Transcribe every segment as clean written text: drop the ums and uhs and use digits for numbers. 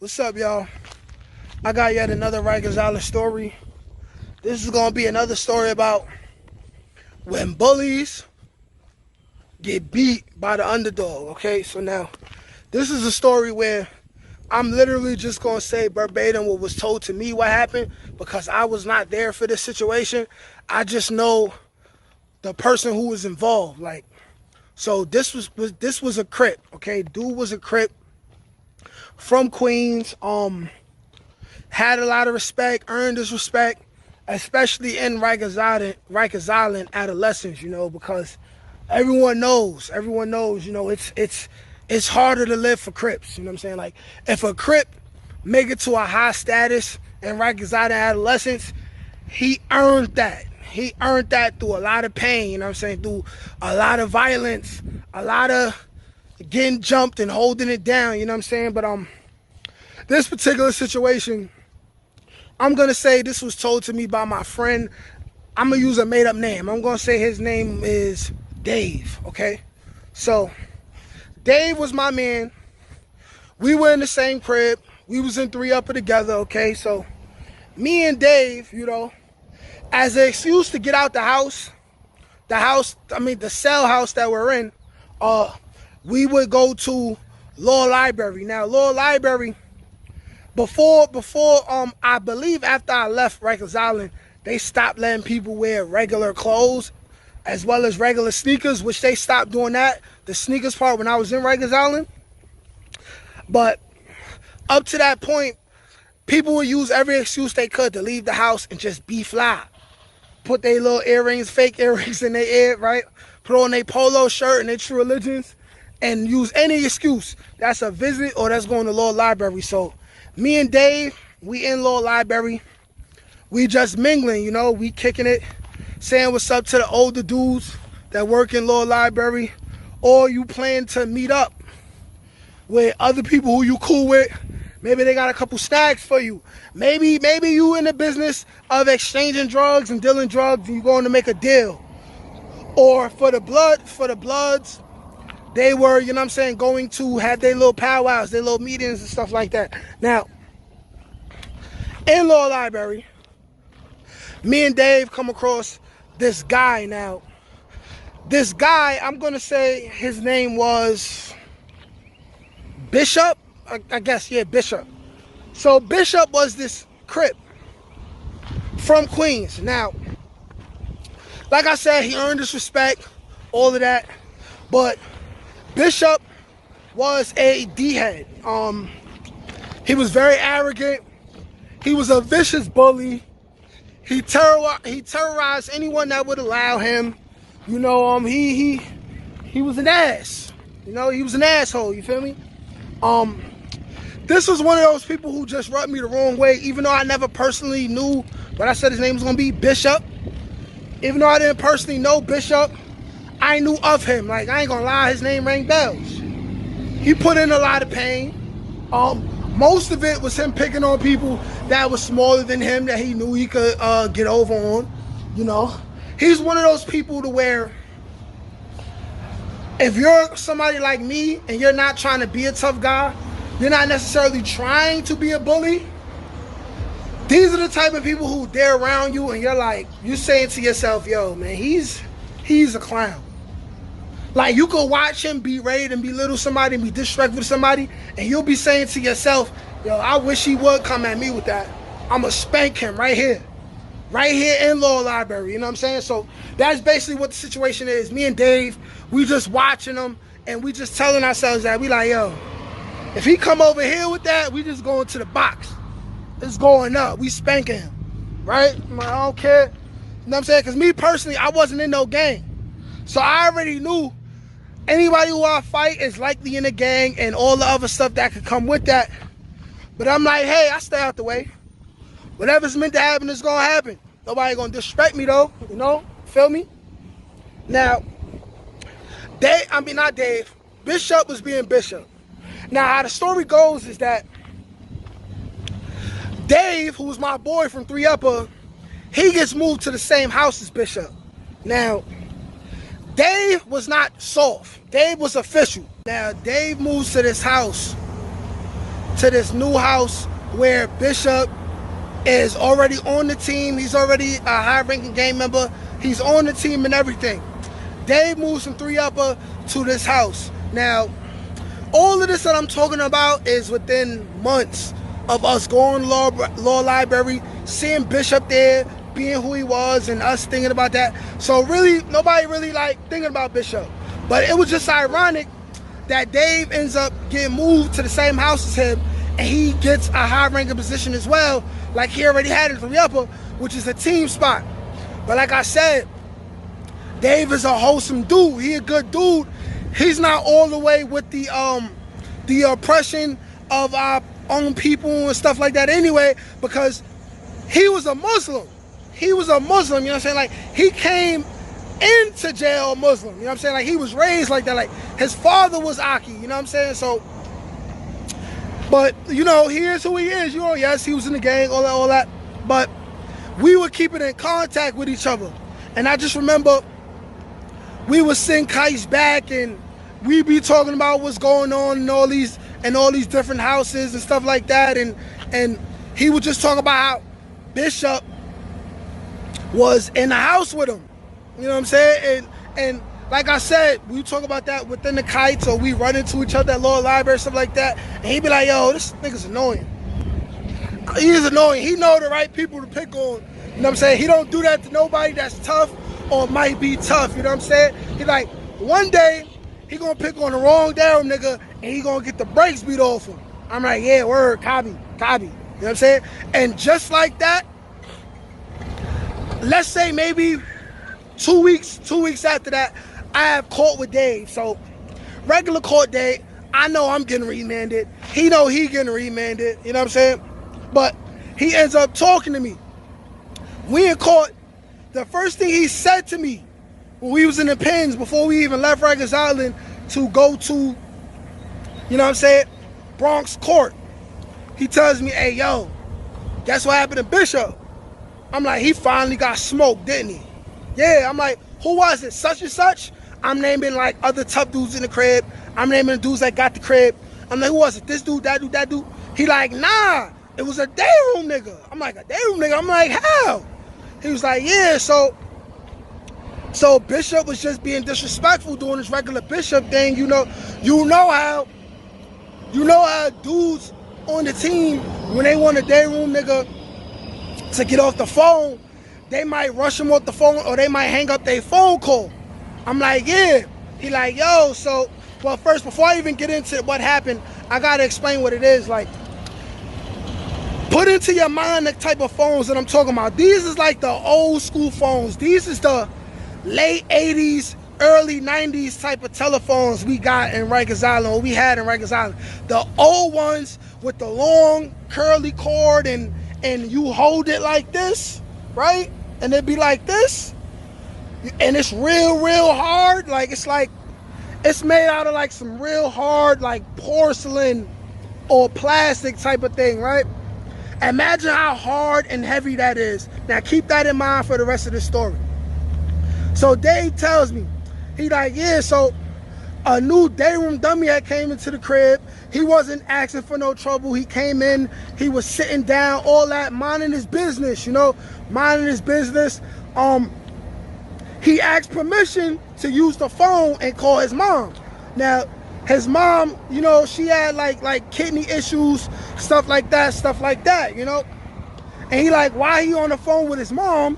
What's up, y'all? I got yet another Rikers Island story. This is going to be another story about when bullies get beat by the underdog, okay? So now, this is a story where I'm literally just going to say verbatim what was told to me what happened because I was not there for this situation. I just know the person who was involved. So this was a Crip, okay? Dude was a Crip from Queens. Had a lot of respect, earned his respect, especially in Rikers Island adolescence, because everyone knows, it's harder to live for Crips, you know what I'm saying? Like, if a Crip make it to a high status in Rikers Island adolescence, he earned that. He earned that through a lot of pain, you know what I'm saying? Through a lot of violence, a lot of getting jumped and holding it down, you know what I'm saying? But this particular situation, I'm going to say this was told to me by my friend. I'm going to use a made-up name. I'm going to say his name is Dave, okay? So, Dave was my man. We were in the same crib. We was in 3 Upper together, okay? So, me and Dave, as an excuse to get out the cell house that we're in, we would go to Law Library. Now, Law Library, Before, I believe after I left Rikers Island, they stopped letting people wear regular clothes as well as regular sneakers, which they stopped doing that, the sneakers part, when I was in Rikers Island. But up to that point, people would use every excuse they could to leave the house and just be fly. Put their little earrings, fake earrings in their ear, right? Put on their polo shirt and their True Religions and use any excuse. That's a visit or that's going to Law Library. So, me and Dave, we in Law Library. We just mingling, we kicking it, saying what's up to the older dudes that work in Law Library. Or you plan to meet up with other people who you cool with. Maybe they got a couple snacks for you. Maybe you in the business of exchanging drugs and dealing drugs and you going to make a deal. Or for the Bloods, they were, going to have their little powwows, their little meetings and stuff like that. Now, in Law Library, me and Dave come across this guy. Now, this guy, I'm going to say his name was Bishop. I guess, yeah, Bishop. So, Bishop was this Crip from Queens. Now, like I said, he earned his respect, all of that. But Bishop was a D-head. He was very arrogant. He was a vicious bully. He terrorized anyone that would allow him. He was an ass. He was an asshole, you feel me? This was one of those people who just rubbed me the wrong way, even though I never personally knew, but I said his name was going to be Bishop. Even though I didn't personally know Bishop, I knew of him. Like, I ain't gonna lie, his name rang bells. He put in a lot of pain. Most of it was him picking on people that was smaller than him that he knew he could get over on. He's one of those people to where if you're somebody like me and you're not trying to be a tough guy, you're not necessarily trying to be a bully, these are the type of people who they're around you and you're saying to yourself, yo, man, he's a clown. Like, you could watch him berate and belittle somebody and be disrespectful to somebody, and you'll be saying to yourself, yo, I wish he would come at me with that. I'ma spank him right here in Law Library, you know what I'm saying? So that's basically what the situation is. Me and Dave, we just watching him, and we just telling ourselves that we like, yo, if he come over here with that, we just going to the box. It's going up. We spanking him, right? I'm like, I don't care. You know what I'm saying? Because me personally, I wasn't in no gang. So I already knew anybody who I fight is likely in a gang and all the other stuff that could come with that. But I'm like, hey, I stay out the way. Whatever's meant to happen is going to happen. Nobody going to disrespect me, though. Feel me? Now, not Dave. Bishop was being Bishop. Now, how the story goes is that Dave, who was my boy from 3 Upper, he gets moved to the same house as Bishop. Now, Dave was not soft. Dave was official. Now, Dave moves to this house to this new house where Bishop is already on the team. He's already a high-ranking game member. He's on the team and everything. Dave moves from 3 Upper to this house. Now, all of this that I'm talking about is within months of us going to law library, seeing Bishop there, being who he was, and us thinking about that. So really, nobody really like thinking about Bishop. But it was just ironic that Dave ends up getting moved to the same house as him, and he gets a high-ranking position as well, like he already had in 3 Upper, which is a team spot. But like I said, Dave is a wholesome dude. He a good dude. He's not all the way with the oppression of our own people and stuff like that anyway, because he was a Muslim. He was a Muslim, you know what I'm saying? Like, he came into jail Muslim, you know what I'm saying? Like, he was raised like that. Like, his father was Aki, you know what I'm saying? So, but, you know, he is who he is. You know, yes, he was in the gang, all that. But we were keeping in contact with each other. And I just remember we would send kites back, and we'd be talking about what's going on in all these different houses and stuff like that. And he would just talk about how Bishop was in the house with him. You know what I'm saying? And like I said, we talk about that within the kites, or we run into each other at law library, stuff like that. And he'd be like, yo, this nigga's annoying. He is annoying. He know the right people to pick on. You know what I'm saying? He don't do that to nobody that's tough or might be tough. You know what I'm saying? He like, one day, he gonna pick on the wrong damn nigga, and he gonna get the brakes beat off him. I'm like, yeah, word, copy. You know what I'm saying? And just like that, let's say maybe 2 weeks after that, I have court with Dave. So regular court day, I know I'm getting remanded. He know he getting remanded. You know what I'm saying? But he ends up talking to me. We in court. The first thing he said to me when we was in the pens, before we even left Rikers Island to go to, you know what I'm saying, Bronx court, he tells me, hey, yo, guess what happened to Bishop? I'm like, he finally got smoked, didn't he? Yeah, I'm like, who was it? Such and such? I'm naming like other tough dudes in the crib. I'm naming the dudes that got the crib. I'm like, who was it? This dude, that dude, that dude? He like, nah, it was a day room nigga. I'm like, a day room nigga? I'm like, how? He was like, yeah, so Bishop was just being disrespectful doing his regular Bishop thing. You know how dudes on the team, when they want a day room nigga to get off the phone, they might rush him off the phone, or they might hang up their phone call. I'm like, yeah. He like, yo, so, well, first, before I even get into what happened, I gotta explain what it is. Like, put into your mind the type of phones that I'm talking about. These is like the old school phones. These is the late 80s, early 90s type of telephones we got in Rikers Island, or we had in Rikers Island. The old ones with the long curly cord, and you hold it like this, right? And it'd be like this. And it's real hard. Like, it's made out of like some real hard, like porcelain or plastic type of thing, right? Imagine how hard and heavy that is. Now keep that in mind for the rest of the story. So Dave tells me, he like, yeah, so a new day room dummy had came into the crib. He wasn't asking for no trouble. He came in, he was sitting down, all that, minding his business, you know, minding his business. He asked permission to use the phone and call his mom. Now, his mom, you know, she had like kidney issues, stuff like that, you know. And he like, while he on the phone with his mom,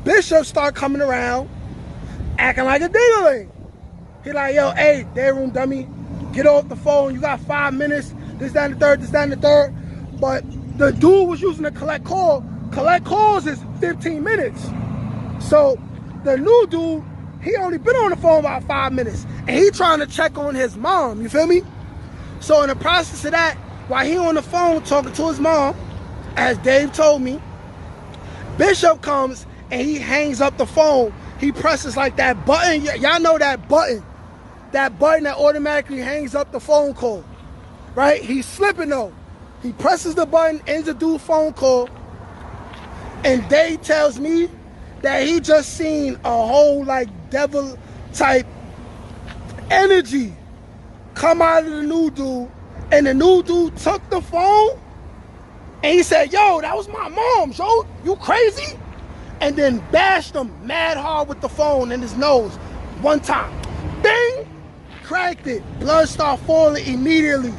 Bishop start coming around, acting like a ding-a-ling. He like, yo, hey, day room dummy, get off the phone. You got 5 minutes. This, that, and the third. But the dude was using a collect call. Collect calls is 15 minutes. So the new dude, he only been on the phone about 5 minutes, and he trying to check on his mom, you feel me? So in the process of that, while he on the phone talking to his mom, as Dave told me, Bishop comes and he hangs up the phone. He presses like that button, y'all know that button that automatically hangs up the phone call, right? He's slipping though. He presses the button, ends the dude phone call, and Dave tells me that he just seen a whole like devil type energy come out of the new dude And the new dude took the phone and he said, yo, that was my mom's, yo, you crazy? And then bashed him mad hard with the phone in his nose one time. Bing! Cracked it. Blood started falling immediately.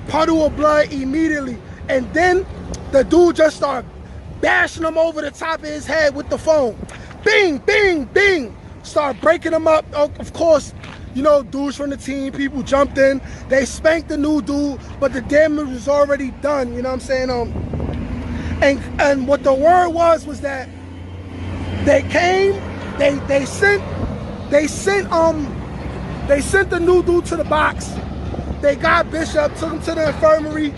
Puddle of blood immediately. And then the dude just started bashing him over the top of his head with the phone. Bing, bing, bing. Started breaking him up. Of course, you know, dudes from the team, people jumped in. They spanked the new dude, but the damage was already done. You know what I'm saying? And what the word was that they came, they sent the new dude to the box. They got Bishop, took him to the infirmary.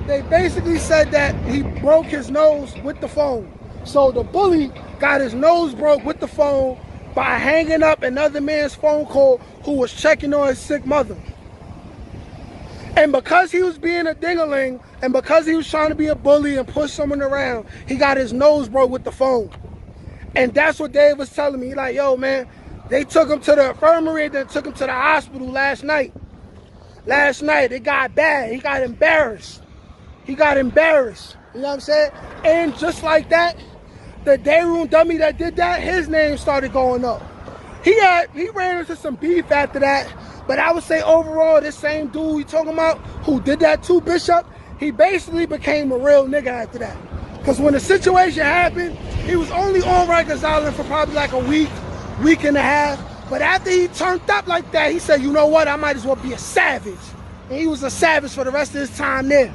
They basically said that he broke his nose with the phone. So the bully got his nose broke with the phone by hanging up another man's phone call who was checking on his sick mother. And because he was being a dingaling, and because he was trying to be a bully and push someone around, he got his nose broke with the phone. And that's what Dave was telling me. He like, yo, man, they took him to the infirmary and then took him to the hospital last night. Last night, it got bad. He got embarrassed. You know what I'm saying? And just like that, the day room dummy that did that, his name started going up. He ran into some beef after that, but I would say overall, this same dude you talking about who did that to Bishop, he basically became a real nigga after that. Because when the situation happened, he was only on Rikers Island for probably like a week and a half. But after he turned up like that, he said, you know what, I might as well be a savage. And he was a savage for the rest of his time there.